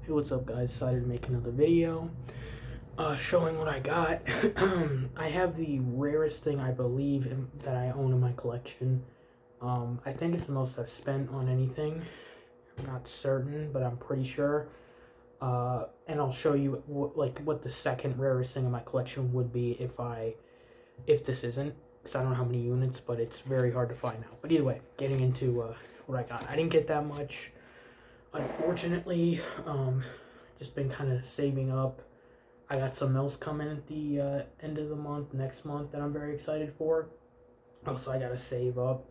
Hey, what's up, guys? Decided to make another video showing what I got. I have the rarest thing I believe that I own in my collection. I think it's the most I've spent on anything. I'm not certain, but I'm pretty sure. And I'll show you what the second rarest thing in my collection would be if this isn't, because I don't know how many units, but it's very hard to find out. But either way, getting into what I got. I didn't get that much. Unfortunately, just been kind of saving up. I got some else coming at the end of the month, next month, that I'm very excited for. Also, I gotta save up.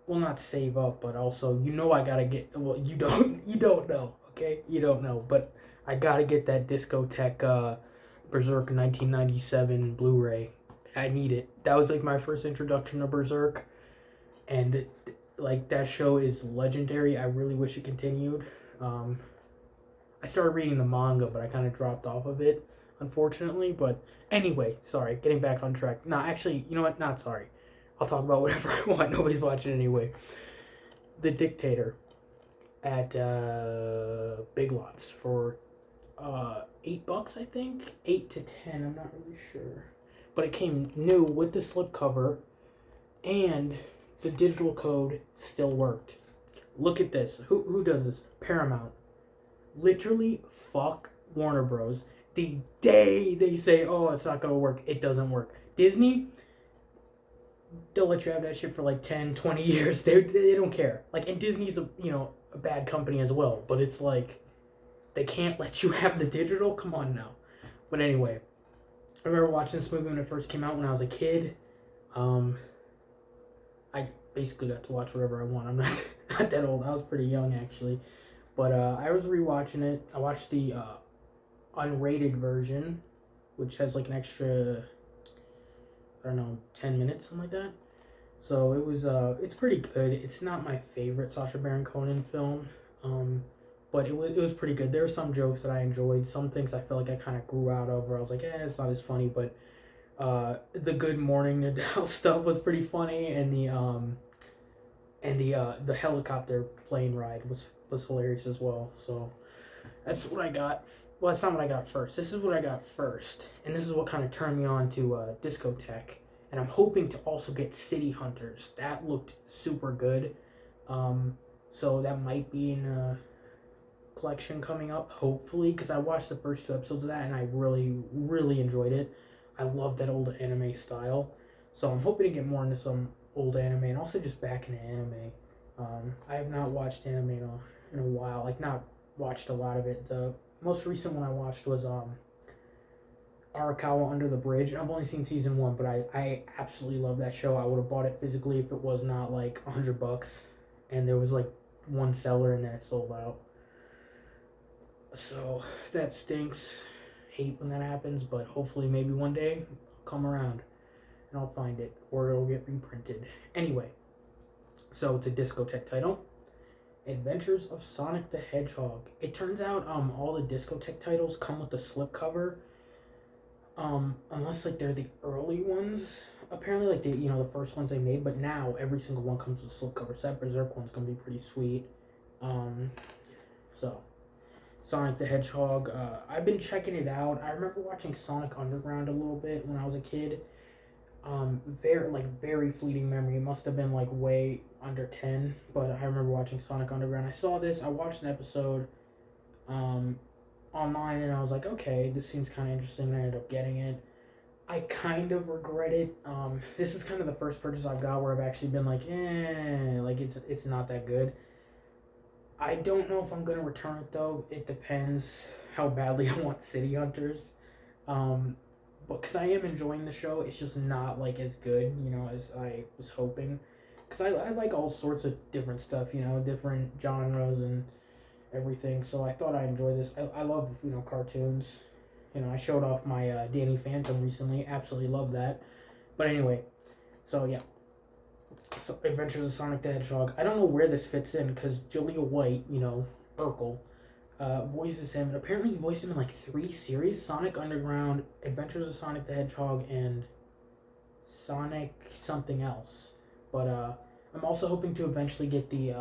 Well, not save up, but also, I gotta get. Well, you don't know, okay? You don't know, but I gotta get that Discotheque Berserk 1997 Blu-ray. I need it. That was like my first introduction to Berserk, and that show is legendary. I really wish it continued. I started reading the manga, but I kind of dropped off of it, unfortunately. But anyway, sorry, getting back on track. No, actually, you know what? Not sorry. I'll talk about whatever I want. Nobody's watching anyway. The Dictator at Big Lots for $8, I think. 8 to 10. I'm not really sure, but it came new with the slipcover, and the digital code still worked. Look at this. Who does this? Paramount. Literally, fuck Warner Bros. The day they say, oh, it's not going to work, it doesn't work. Disney, they'll let you have that shit for like 10, 20 years. They don't care. And Disney's a bad company as well. But it's like, they can't let you have the digital? Come on now. But anyway, I remember watching this movie when it first came out when I was a kid. I basically got to watch whatever I want. I'm not that old. I was pretty young, actually. But I was rewatching it. I watched the unrated version, which has like an extra, 10 minutes, something like that. So it was, it's pretty good. It's not my favorite Sacha Baron Cohen film, but it was pretty good. There were some jokes that I enjoyed. Some things I felt like I kind of grew out of, where I was like, it's not as funny. But the Good Morning Adele stuff was pretty funny, and the helicopter plane ride was hilarious as well. So that's what I got. Well, that's not what I got first. This is what I got first, and this is what kind of turned me on to Discotheque. And I'm hoping to also get City Hunters. That looked super good. So that might be in a collection coming up, hopefully, because I watched the first 2 episodes of that, and I really, really enjoyed it. I love that old anime style. So I'm hoping to get more into some old anime, and also just back into anime. I have not watched anime in a while. Not watched a lot of it. The most recent one I watched was Arakawa Under the Bridge. I've only seen season 1, but I absolutely love that show. I would have bought it physically if it was not like $100, and there was like one seller and then it sold out. So that stinks. Hate when that happens, but hopefully maybe one day I'll come around and I'll find it, or it'll get reprinted. Anyway, so it's a Discotheque title. Adventures of Sonic the Hedgehog. It turns out all the Discotheque titles come with a slipcover. Unless they're the early ones. Apparently the first ones they made, but now every single one comes with a slipcover. So that Berserk one's gonna be pretty sweet. So Sonic the Hedgehog. I've been checking it out. I remember watching Sonic Underground a little bit when I was a kid. Very fleeting memory. It must have been way under 10, but I remember watching Sonic Underground. I saw this. I watched an episode online, and I was like, okay, this seems kind of interesting, and I ended up getting it. I kind of regret it. This is kind of the first purchase I've got where I've actually been it's not that good. I don't know if I'm going to return it, though. It depends how badly I want City Hunters. But because I am enjoying the show, it's just not as good, as I was hoping. Because I like all sorts of different stuff, different genres and everything. So I thought I'd enjoy this. I love, cartoons. I showed off my Danny Phantom recently. Absolutely love that. But anyway, so yeah. So Adventures of Sonic the Hedgehog. I don't know where this fits in because Jaleel White, Urkel, voices him. And apparently he voiced him in 3 series. Sonic Underground, Adventures of Sonic the Hedgehog, and Sonic something else. But I'm also hoping to eventually get the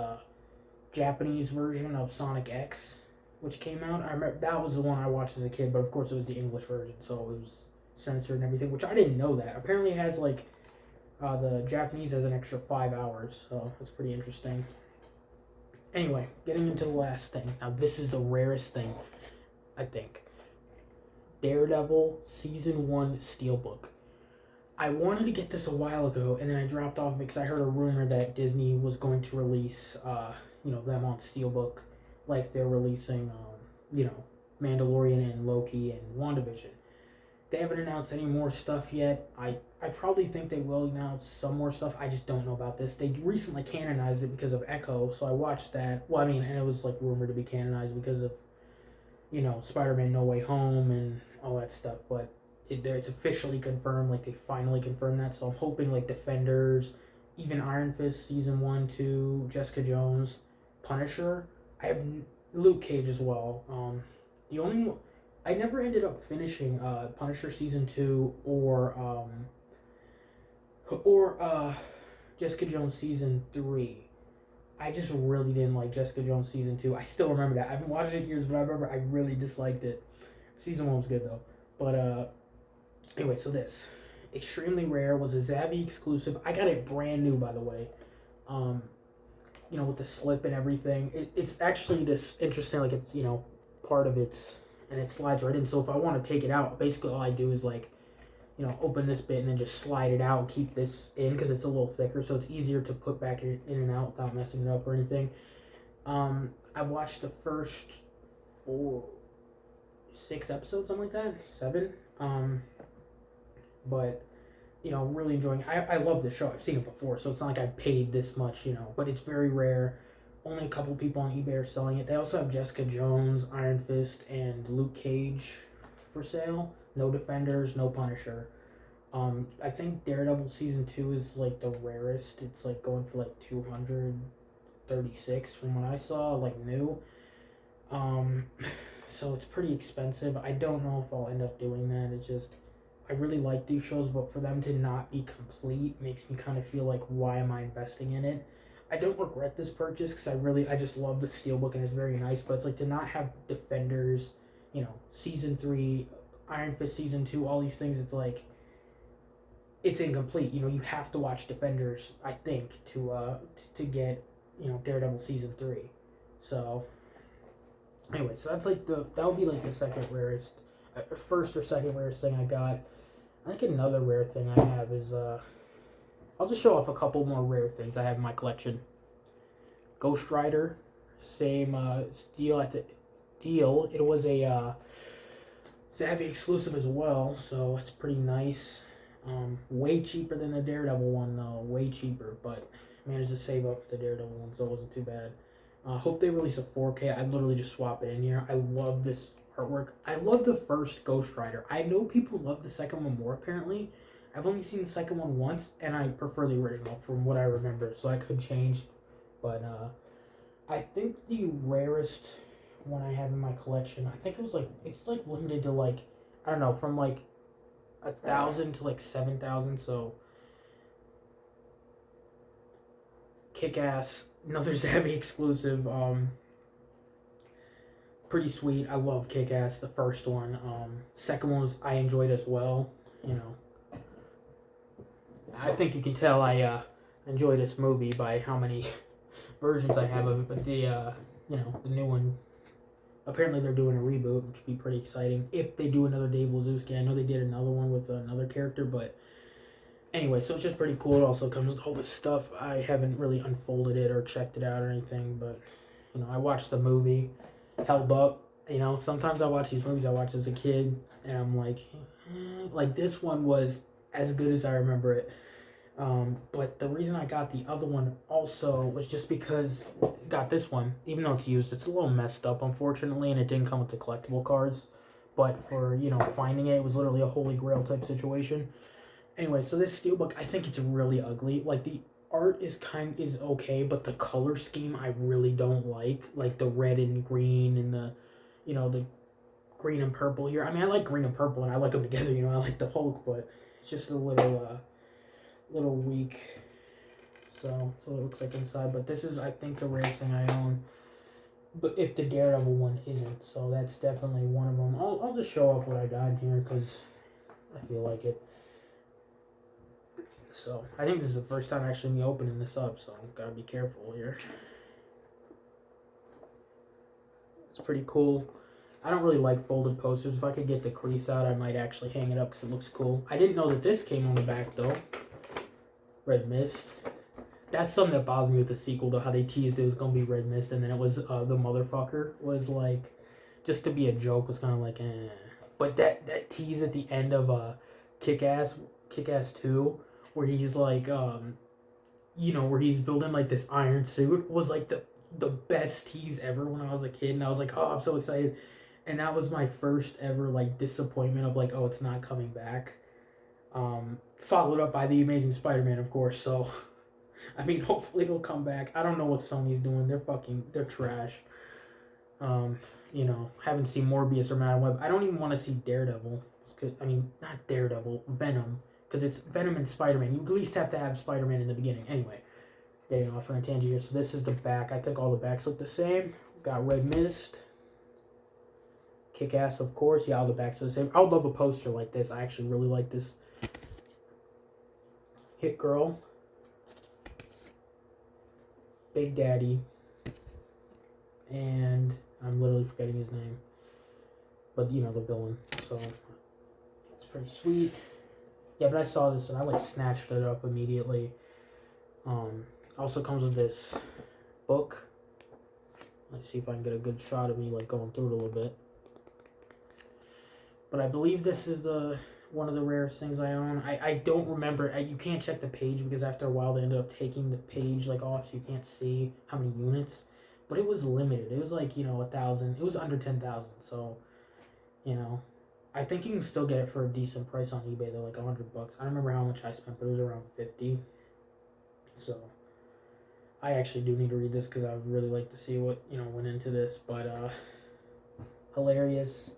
Japanese version of Sonic X. which came out. I remember that was the one I watched as a kid, but of course it was the English version, so it was censored and everything, which I didn't know that. Apparently it has like the Japanese has an extra 5 hours, so that's pretty interesting. Anyway, getting into the last thing. Now this is the rarest thing, I think. Daredevil Season 1 Steelbook. I wanted to get this a while ago, and then I dropped off because I heard a rumor that Disney was going to release, them on Steelbook, like they're releasing, Mandalorian and Loki and WandaVision. They haven't announced any more stuff yet. I probably think they will announce some more stuff. I just don't know about this. They recently canonized it because of Echo, so I watched that. Well, I mean, and it was like rumored to be canonized because of, Spider-Man No Way Home and all that stuff. But it's officially confirmed. Like, they finally confirmed that. So I'm hoping, like, Defenders, even Iron Fist Season 1, 2, Jessica Jones, Punisher. I have Luke Cage as well. The only one... I never ended up finishing Punisher Season 2 or Jessica Jones Season 3. I just really didn't like Jessica Jones Season 2. I still remember that. I haven't watched it in years, but I remember I really disliked it. Season 1 was good, though. But, anyway, so this. Extremely Rare was a Zavvi exclusive. I got it brand new, by the way. With the slip and everything. It's actually this interesting, like, it's, part of its... And it slides right in. So if I want to take it out, basically all I do is open this bit and then just slide it out and keep this in because it's a little thicker. So it's easier to put back in and out without messing it up or anything. I watched the first 6 episodes, something like that, 7. But really enjoying. I love this show. I've seen it before, so it's not like I paid this much, But it's very rare. Only a couple people on eBay are selling it. They also have Jessica Jones, Iron Fist, and Luke Cage for sale. No Defenders, no Punisher. I think Daredevil Season 2 is like the rarest. It's like going for like 236 from what I saw, like new. So it's pretty expensive. I don't know if I'll end up doing that. It's just, I really like these shows, but for them to not be complete makes me kind of feel like, why am I investing in it? I don't regret this purchase because I just love the Steelbook and it's very nice, but it's like to not have Defenders, Season 3, Iron Fist Season 2, all these things, it's like, it's incomplete. You have to watch Defenders, I think, to get, Daredevil Season 3. So, anyway, so that's like that'll be like the second rarest, first or second rarest thing I got. I think another rare thing I have is, I'll just show off a couple more rare things I have in my collection. Ghost Rider, same deal at the deal. It was a Zavvi exclusive as well, so it's pretty nice. Way cheaper than the Daredevil one, though. Way cheaper, but managed to save up for the Daredevil one, so it wasn't too bad. Hope they release a 4K. I'd literally just swap it in here. I love this artwork. I love the first Ghost Rider. I know people love the second one more, apparently. I've only seen the second one once, and I prefer the original from what I remember, so I could change. But I think the rarest one I have in my collection, I think it's like limited to like, I don't know, from like 1,000 to like 7,000. So Kick-Ass, another Zavvi exclusive. Pretty sweet. I love Kick-Ass, the first one. Second one was I enjoyed as well. I think you can tell I enjoy this movie by how many versions I have of it, but the new one, apparently they're doing a reboot, which would be pretty exciting if they do another Dave Blazewski. I know they did another one with another character, but anyway, so it's just pretty cool. It also comes with all this stuff. I haven't really unfolded it or checked it out or anything, but I watched the movie, held up. Sometimes I watch these movies I watched as a kid, and I'm like this one was as good as I remember it. But the reason I got the other one also was just because I got this one, even though it's used, it's a little messed up, unfortunately, and it didn't come with the collectible cards. But for, finding it was literally a holy grail type situation. Anyway, so this Steelbook, I think it's really ugly. Like, the art is okay, but the color scheme I really don't like. Like, the red and green and the green and purple here. I mean, I like green and purple, and I like them together, I like the Hulk, but it's just a little weak. So it looks like inside. But this is, I think, the rarest thing I own. but if the Daredevil one isn't, so that's definitely one of them. I'll just show off what I got in here because I feel like it. So I think this is the first time actually me opening this up, so gotta be careful here. It's pretty cool. I don't really like folded posters. If I could get the crease out, I might actually hang it up because it looks cool. I didn't know that this came on the back though. Red Mist. That's something that bothered me with the sequel though, how they teased it was gonna be Red Mist, and then it was the motherfucker was like, just to be a joke, was kind of like, eh. But that tease at the end of Kick-Ass 2, where he's like, where he's building like this iron suit, was like the best tease ever when I was a kid, and I was like, oh, I'm so excited. And that was my first ever like disappointment of like, oh, it's not coming back. Followed up by the Amazing Spider-Man, of course. So, I mean, hopefully it'll come back. I don't know what Sony's doing. They're trash. Haven't seen Morbius or Madam Web. I don't even want to see Daredevil. I mean, not Daredevil, Venom, because it's Venom and Spider-Man. You at least have to have Spider-Man in the beginning. Anyway, getting off on a tangent here. So this is the back. I think all the backs look the same. We've got Red Mist. Kick-Ass, of course. Yeah, all the backs are the same. I would love a poster like this. I actually really like this. Hit Girl. Big Daddy. And I'm literally forgetting his name. But, the villain. So, it's pretty sweet. Yeah, but I saw this and I, snatched it up immediately. Also comes with this book. Let's see if I can get a good shot of me, going through it a little bit. But I believe this is one of the rarest things I own. I don't remember. You can't check the page because after a while they ended up taking the page off, so you can't see how many units. But it was limited. It was 1,000. It was under 10,000. So, I think you can still get it for a decent price on eBay. They're like $100. I don't remember how much I spent, but it was around 50. So, I actually do need to read this because I would really like to see what went into this. But hilarious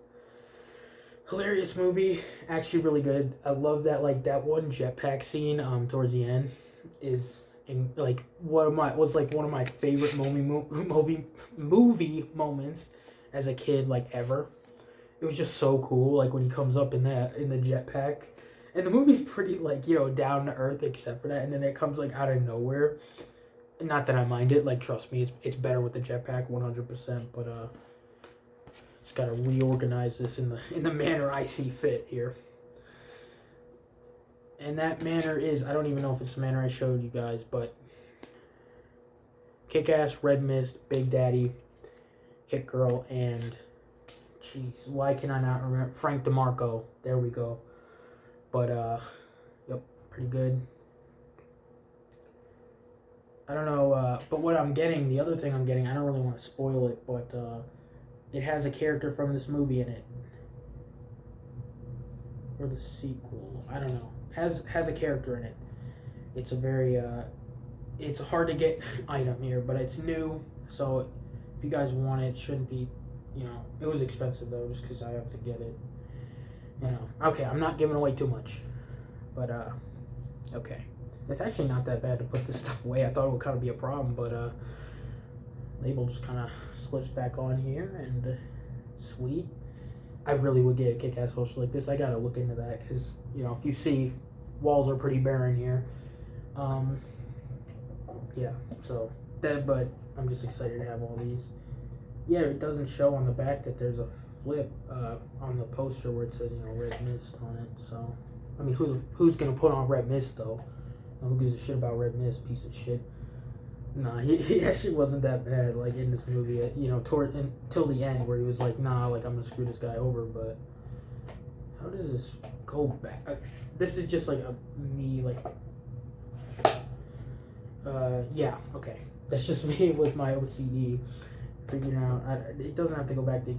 movie, actually really good. I love that that one jetpack scene towards the end is one of my favorite movie moments as a kid ever. It was just so cool when he comes up in the jetpack, and the movie's pretty down to earth except for that, and then it comes out of nowhere. Not that I mind it, trust me, it's better with the jetpack 100%, but just gotta reorganize this in the manner I see fit here. And that manner is, I don't even know if it's the manner I showed you guys, but Kick-Ass, Red Mist, Big Daddy, Hit Girl, and jeez, why can I not remember? Frank DeMarco. There we go. But yep, pretty good. I don't know, but what I'm getting, the other thing I'm getting, I don't really want to spoil it, but it has a character from this movie in it. Or the sequel. I don't know. Has a character in it. It's a very, it's a hard to get item here, but it's new. So if you guys want it, it shouldn't be, it was expensive though, just because I have to get it. Okay, I'm not giving away too much. But, okay. It's actually not that bad to put this stuff away. I thought it would kind of be a problem, but, label just kind of slips back on here, and sweet. I really would get a Kick-Ass poster like this. I gotta look into that, because, if you see, walls are pretty barren here. Yeah, so, but I'm just excited to have all these. Yeah, it doesn't show on the back that there's a flip on the poster where it says, Red Mist on it, so. I mean, who's gonna put on Red Mist, though? Who gives a shit about Red Mist, piece of shit? Nah, he actually wasn't that bad, in this movie, until the end, where he was like, nah, I'm gonna screw this guy over, but how does this go back? This is just, me, yeah, okay. That's just me with my OCD figuring out, it doesn't have to go back the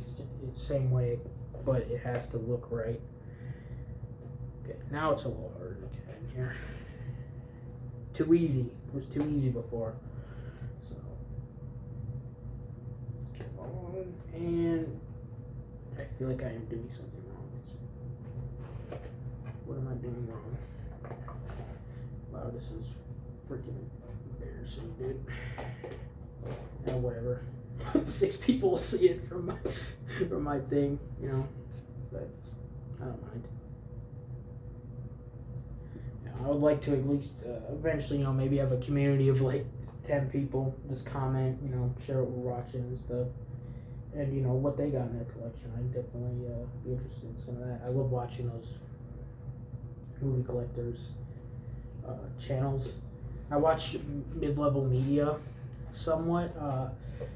same way, but it has to look right. Okay, now it's a little hard to get in here. Too easy. It was too easy before. So, come on, and I feel like I am doing something wrong. What am I doing wrong? Wow, this is freaking embarrassing, dude. Whatever. 6 people will see it from my thing, you know. But I don't mind. I would like to at least eventually, you know, maybe have a community of like 10 people just comment, you know, share what we're watching and stuff, and you know what they got in their collection. I'd definitely be interested in some of that. I love watching those movie collectors channels. I watch mid-level media somewhat.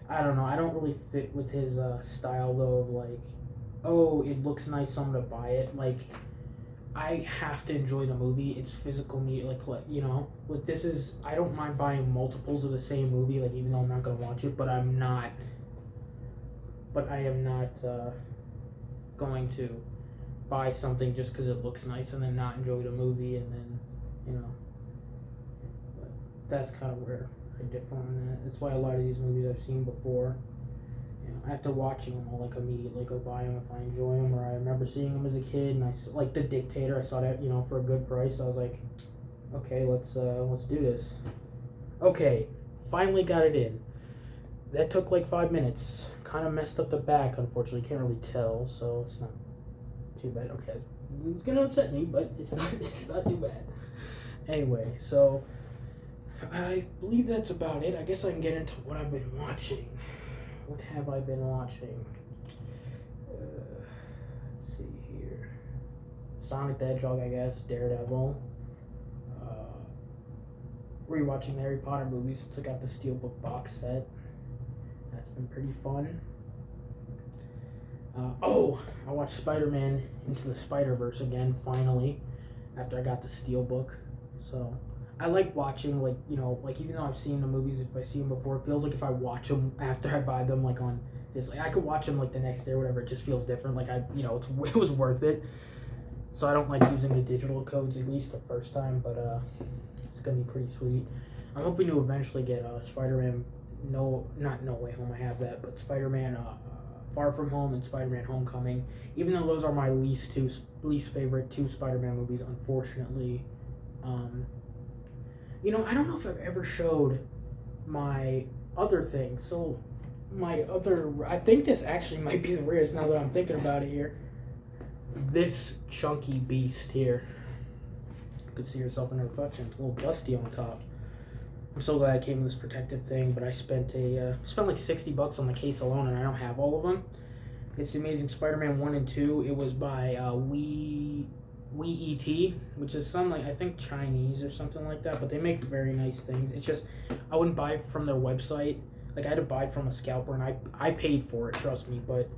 I don't know. I don't really fit with his style though of like, oh, it looks nice, so I'm gonna buy it. Like, I have to enjoy the movie. It's physical media, like you know. Like this is, I don't mind buying multiples of the same movie, like even though I'm not gonna watch it. But I am not going to buy something just because it looks nice and then not enjoy the movie, and then, you know. But that's kind of where I differ on that. That's why a lot of these movies I've seen before, you know, after watching them, I'll like immediately go buy them if I enjoy them, or I remember seeing them as a kid, and I like The Dictator. I saw that, you know, for a good price. So I was like, okay, let's do this. Okay, finally got it in. That took like 5 minutes. Kind of messed up the back, unfortunately. Can't really tell, so it's not too bad. Okay, it's gonna upset me, but it's not too bad. Anyway, so I believe that's about it. I guess I can get into what I've been watching. What have I been watching? Let's see here. Sonic the Hedgehog, I guess. Daredevil. Rewatching the Harry Potter movies since I got the Steelbook box set. That's been pretty fun. I watched Spider-Man Into the Spider-Verse again, finally, after I got the Steelbook. So, I like watching, like, you know, like, even though I've seen the movies, if I see them before, it feels like if I watch them after I buy them, like, on this, like, I could watch them, like, the next day or whatever, it just feels different, like, you know, it was worth it. So I don't like using the digital codes, at least the first time, but, it's gonna be pretty sweet. I'm hoping to eventually get, Spider-Man, not No Way Home, I have that, but Spider-Man, Far From Home and Spider-Man Homecoming, even though those are my least favorite 2 Spider-Man movies, unfortunately. You know, I don't know if I've ever showed my other thing. So, I think this actually might be the rarest now that I'm thinking about it here. This chunky beast here. You can see yourself in the reflection. It's a little dusty on top. I'm so glad I came with this protective thing, but I spent like $60 on the case alone, and I don't have all of them. It's The Amazing Spider-Man 1 and 2. It was by WeET, which is some, like, I think Chinese or something like that, but they make very nice things. It's just, I wouldn't buy it from their website. Like, I had to buy it from a scalper, and I paid for it, trust me, but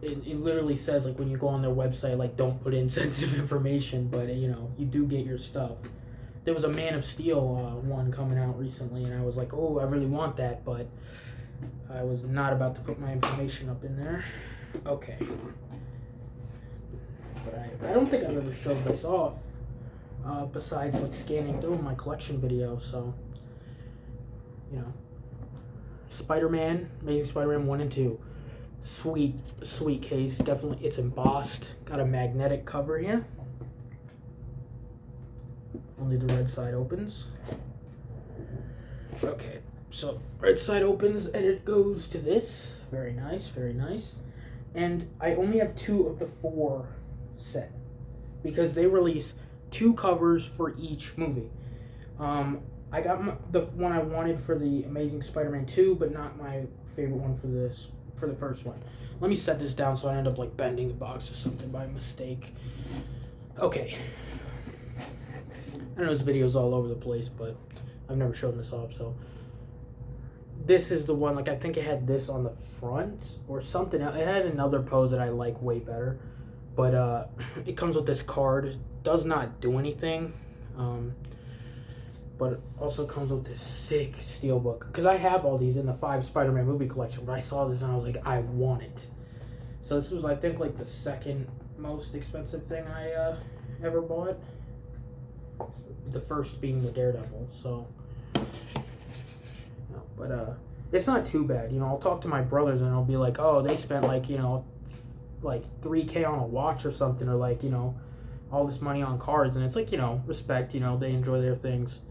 it literally says, like, when you go on their website, like, don't put in sensitive information, but, you know, you do get your stuff. There was a Man of Steel one coming out recently, and I was like, oh, I really want that, but I was not about to put my information up in there. Okay. But I don't think I've ever showed this off, besides, like, scanning through my collection video, so, you know. Spider-Man, Amazing Spider-Man 1 and 2. Sweet case, definitely. It's embossed, got a magnetic cover here. Only the red side opens. Okay, so red side opens and it goes to this. Very nice, very nice. And I only have 2 of the 4 set because they release 2 covers for each movie. I got the one I wanted for the Amazing Spider-Man 2, but not my favorite one for the first one. Let me set this down so I end up like bending the box or something by mistake. Okay. I know this video's all over the place, but I've never shown this off, so. This is the one, like, I think it had this on the front or something. It has another pose that I like way better, but it comes with this card. It does not do anything, but it also comes with this sick steelbook. Because I have all these in the 5 Spider-Man movie collection, but I saw this and I was like, I want it. So this was, I think, like the second most expensive thing I ever bought. The first being the Daredevil, so. No, but it's not too bad. You know, I'll talk to my brothers and I'll be like, oh, they spent like, you know, like $3,000 on a watch or something, or like, you know, all this money on cards, and it's like, you know, respect, you know, they enjoy their things.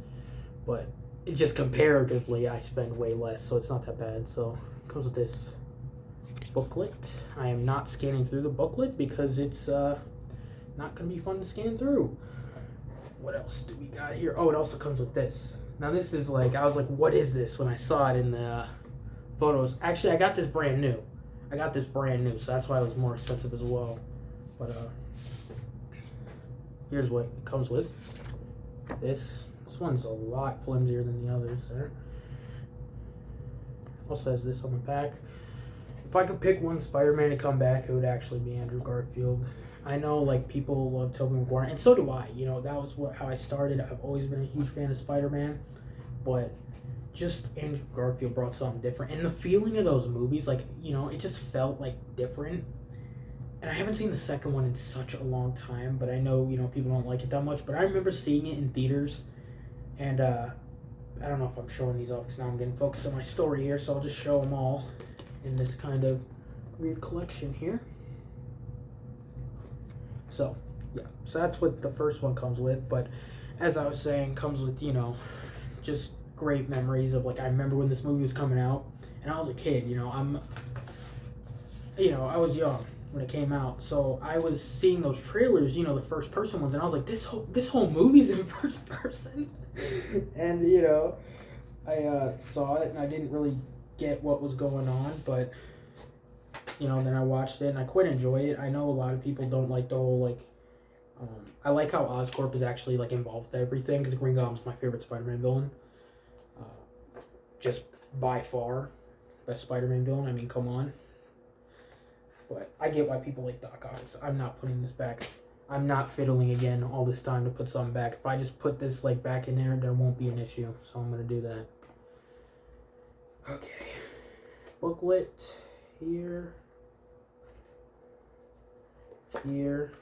But just comparatively, I spend way less, so it's not that bad. So it comes with this booklet. I am not scanning through the booklet because it's not going to be fun to scan through. What else do we got here? Oh, it also comes with this. Now this is like, I was like, what is this when I saw it in the photos? Actually, I got this brand new. So that's why it was more expensive as well. But here's what it comes with. This one's a lot flimsier than the others there. Also has this on the back. If I could pick one Spider-Man to come back, it would actually be Andrew Garfield. I know, like, people love Tobey Maguire, and so do I. You know, that was how I started. I've always been a huge fan of Spider-Man, but just Andrew Garfield brought something different. And the feeling of those movies, like, you know, it just felt, like, different. And I haven't seen the second one in such a long time, but I know, you know, people don't like it that much. But I remember seeing it in theaters, and I don't know if I'm showing these off because now I'm getting focused on my story here, so I'll just show them all in this kind of weird collection here. So, yeah. So that's what the first one comes with. But as I was saying, comes with, you know, just great memories of, like, I remember when this movie was coming out, and I was a kid, you know, I was young when it came out, so I was seeing those trailers, you know, the first person ones, and I was like, this whole movie's in first person. And, you know, I saw it, and I didn't really get what was going on, but, you know, then I watched it, and I quite enjoy it. I know a lot of people don't like the whole, like, I like how Oscorp is actually, like, involved with everything, because Green Goblin's my favorite Spider-Man villain. Just by far, best Spider-Man villain. I mean, come on. But I get why people like Doc Ock. So I'm not putting this back. I'm not fiddling again all this time to put something back. If I just put this, like, back in there won't be an issue. So I'm going to do that. Okay. Booklet here. Here.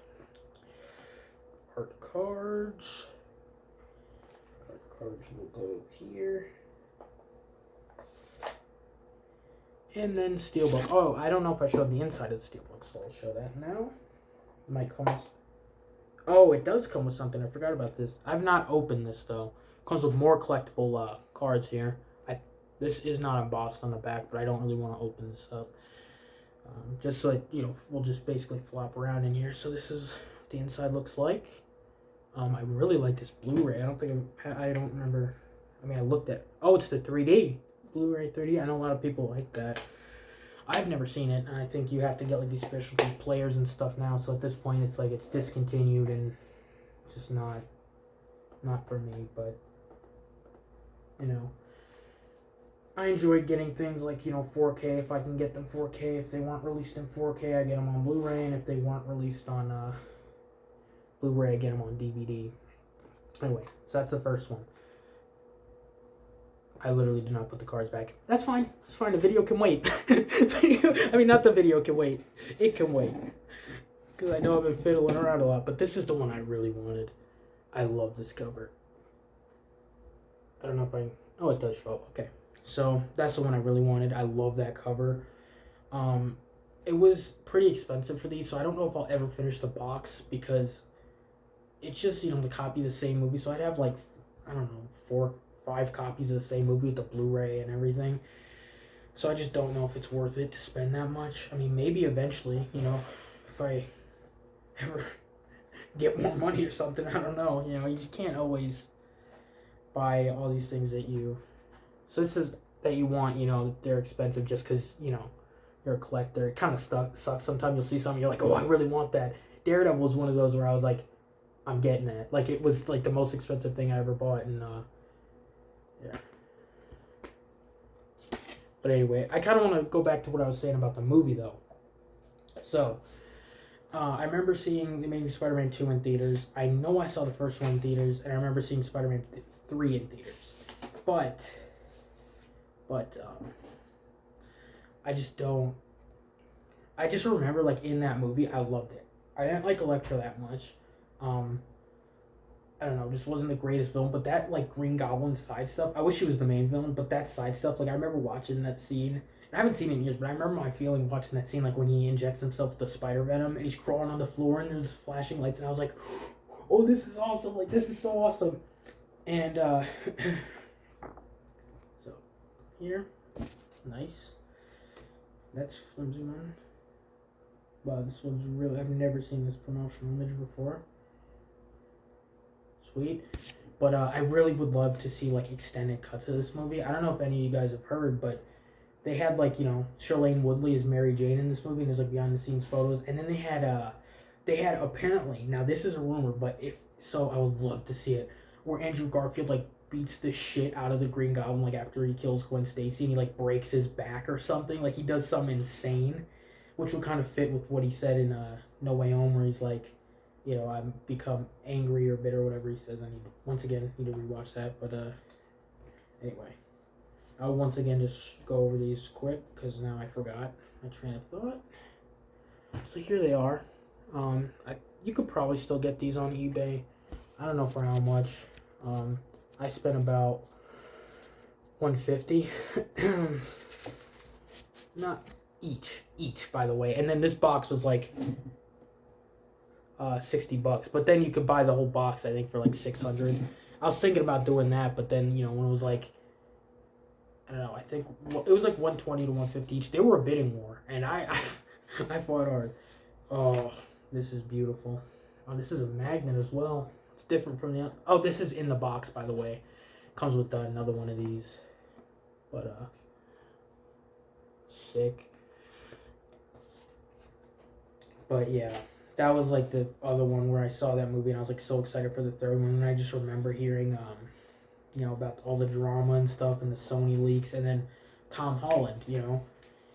Art cards. Art cards will go here. And then steelbook. Oh, I don't know if I showed the inside of the steelbook, so I'll show that now. It might come with... Oh, it does come with something. I forgot about this. I've not opened this, though. It comes with more collectible cards here. This is not embossed on the back, but I don't really want to open this up. Just so, you know, we'll just basically flop around in here. So this is what the inside looks like. I really like this Blu-ray. I don't remember. I mean, I looked at... Oh, it's the 3D. Blu-ray 3D. I know a lot of people like that. I've never seen it, and I think you have to get, like, these specialty players and stuff now. So at this point, it's like it's discontinued and just not for me. But, you know, I enjoy getting things like, you know, 4K if I can get them 4K. If they weren't released in 4K, I get them on Blu-ray, and if they weren't released on Blu-ray, I get them on DVD. Anyway, so that's the first one. I literally did not put the cards back. That's fine. It's fine. The video can wait. I mean, not the video can wait. It can wait. Because I know I've been fiddling around a lot. But this is the one I really wanted. I love this cover. I don't know if I... Oh, it does show up. Okay. So, that's the one I really wanted. I love that cover. It was pretty expensive for these. So, I don't know if I'll ever finish the box. Because it's just, you know, to copy the same movie. So, I'd have, like, I don't know, 5 copies of the same movie with the Blu-ray and everything. So I just don't know if it's worth it to spend that much. I mean, maybe eventually, you know, if I ever get more money or something, I don't know. You know, you just can't always buy all these things that you... So this is that you want, you know, they're expensive just because, you know, you're a collector. It kind of sucks. Sometimes you'll see something, you're like, oh, I really want that. Daredevil was one of those where I was like, I'm getting that. Like, it was, like, the most expensive thing I ever bought, and, yeah. But anyway, I kind of want to go back to what I was saying about the movie, though. So, I remember seeing The Amazing Spider-Man 2 in theaters. I know I saw the first one in theaters, and I remember seeing Spider-Man 3 in theaters. But, I just don't... I just remember, like, in that movie, I loved it. I didn't like Electro that much. I don't know, just wasn't the greatest villain, but that, like, Green Goblin side stuff, I wish he was the main villain, but that side stuff, like, I remember watching that scene, and I haven't seen it in years, but I remember my feeling watching that scene, like, when he injects himself with the spider venom, and he's crawling on the floor, and there's flashing lights, and I was like, oh, this is awesome, like, this is so awesome, and, here. Nice. That's flimsy one. Wow, this one's really, I've never seen this promotional image before. Sweet. But I really would love to see like extended cuts of this movie. I don't know if any of you guys have heard, but they had like, you know, Shailene Woodley as Mary Jane in this movie, and there's like behind the scenes photos. And then they had apparently, now this is a rumor, but if so, I would love to see it, where Andrew Garfield like beats the shit out of the Green Goblin like after he kills Gwen Stacy, and he like breaks his back or something. Like he does something insane, which would kind of fit with what he said in No Way Home, where he's like, you know, I'm become angry or bitter, whatever he says. I need to, once again, need to rewatch that. But anyway, I'll once again just go over these quick because now I forgot my train of thought. So here they are. You could probably still get these on eBay. I don't know for how much. I spent about $150. Not each by the way. And then this box was like $60, but then you could buy the whole box I think for like $600. I was thinking about doing that, but then, you know, when it was like, I don't know, I think it was like $120 to $150 each. They were a bidding war, and I fought hard. Oh, this is beautiful. Oh, this is a magnet as well. It's different from the other. Oh, this is in the box, by the way. Comes with another one of these. But sick. But yeah, that was like the other one where I saw that movie and I was like so excited for the third one. And I just remember hearing, you know, about all the drama and stuff and the Sony leaks, and then Tom Holland, you know.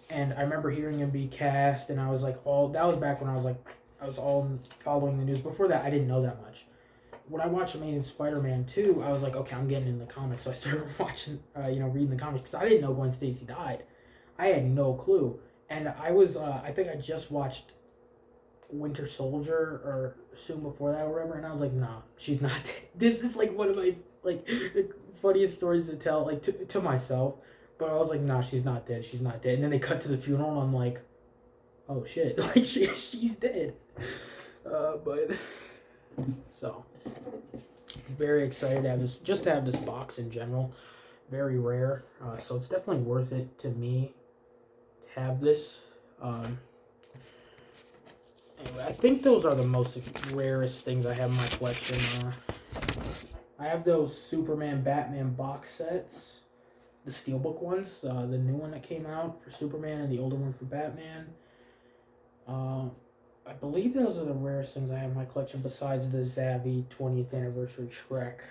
And I remember hearing him be cast, and I was like, that was back when I was all following the news. Before that, I didn't know that much. When I watched Amazing Spider-Man 2, I was like, okay, I'm getting in the comics. So I started watching, reading the comics, because I didn't know Gwen Stacy died. I had no clue. And I was, I think I just watched Winter Soldier or soon before that or whatever, and I was like, nah, she's not dead. This is like one of my, like, the funniest stories to tell, like, to myself. But I was like, nah, she's not dead. She's not dead. And then they cut to the funeral, and I'm like, oh, shit. Like, she's dead. But, so, very excited to have this, just to have this box in general. Very rare. So it's definitely worth it to me to have this. Anyway, I think those are the most rarest things I have in my collection. I have those Superman, Batman box sets. The Steelbook ones, the new one that came out for Superman and the older one for Batman. I believe those are the rarest things I have in my collection besides the Zavvi 20th Anniversary Shrek.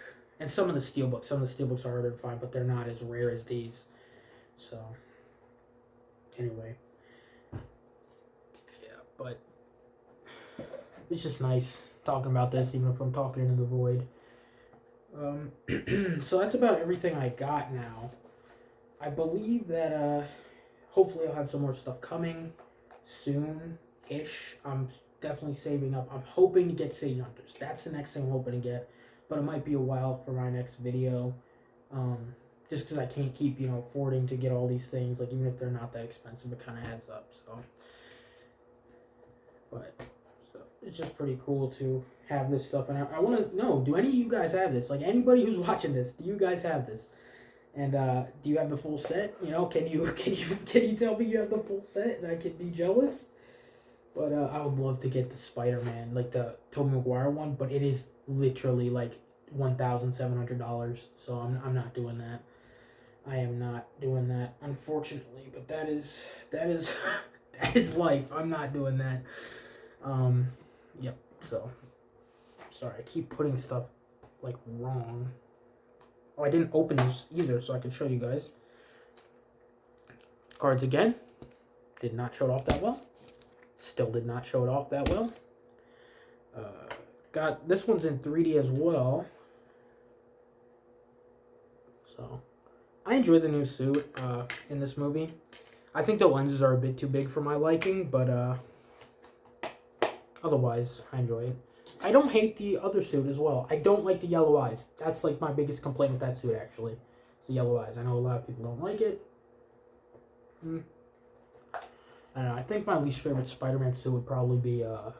And some of the Steelbooks. Some of the Steelbooks are harder to find, but they're not as rare as these. So, anyway. Yeah, but it's just nice talking about this, even if I'm talking into the void. So that's about everything I got now. I believe that hopefully I'll have some more stuff coming soon-ish. I'm definitely saving up. I'm hoping to get City Hunters. That's the next thing I'm hoping to get. But it might be a while for my next video. Just because I can't keep, you know, affording to get all these things. Like, even if they're not that expensive, it kind of adds up. So, but so it's just pretty cool to have this stuff. And I want to know, do any of you guys have this? Like, anybody who's watching this, do you guys have this? And do you have the full set? You know, can you tell me you have the full set and I can be jealous? But I would love to get the Spider-Man, like the Tobey Maguire one, but it is literally like $1,700. So I'm not doing that. I am not doing that, unfortunately. But that is that is life. I'm not doing that. Yep. So sorry, I keep putting stuff like wrong. Oh, I didn't open this either, so I can show you guys. Cards again. Did not show it off that well. Still did not show it off that well. Got this one's in 3D as well. So, I enjoy the new suit in this movie. I think the lenses are a bit too big for my liking, but otherwise, I enjoy it. I don't hate the other suit as well. I don't like the yellow eyes. That's like my biggest complaint with that suit, actually. It's the yellow eyes. I know a lot of people don't like it. I don't know. I think my least favorite Spider-Man suit would probably be, I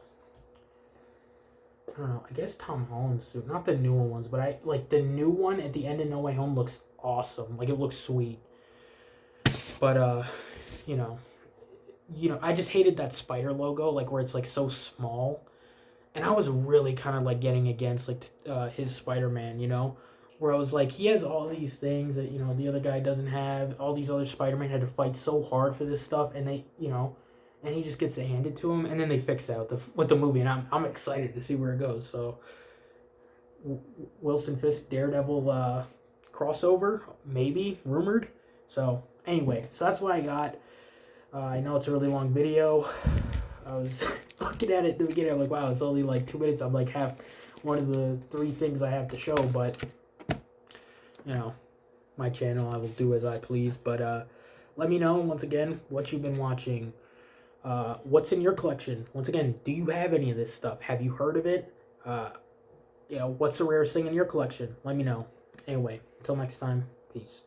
don't know. I guess Tom Holland's suit. Not the newer ones, but I like the new one at the end of No Way Home looks awesome. Like, it looks sweet. But you know, I just hated that spider logo, like where it's like so small, and I was really kind of like getting against like his Spider-Man, where I was like, he has all these things that the other guy doesn't have. All these other Spider-Man had to fight so hard for this stuff, and and he just gets it handed to him, and then they fix that with the movie, and I'm excited to see where it goes. So Wilson Fisk Daredevil crossover, maybe rumored. So anyway, so that's what I got. I know it's a really long video. I was looking at it at the beginning, I'm like, wow, it's only like 2 minutes. I'm like half one of the 3 things I have to show, but my channel, I will do as I please. But let me know once again what you've been watching. What's in your collection? Once again, do you have any of this stuff? Have you heard of it? What's the rarest thing in your collection? Let me know. Anyway, until next time, peace.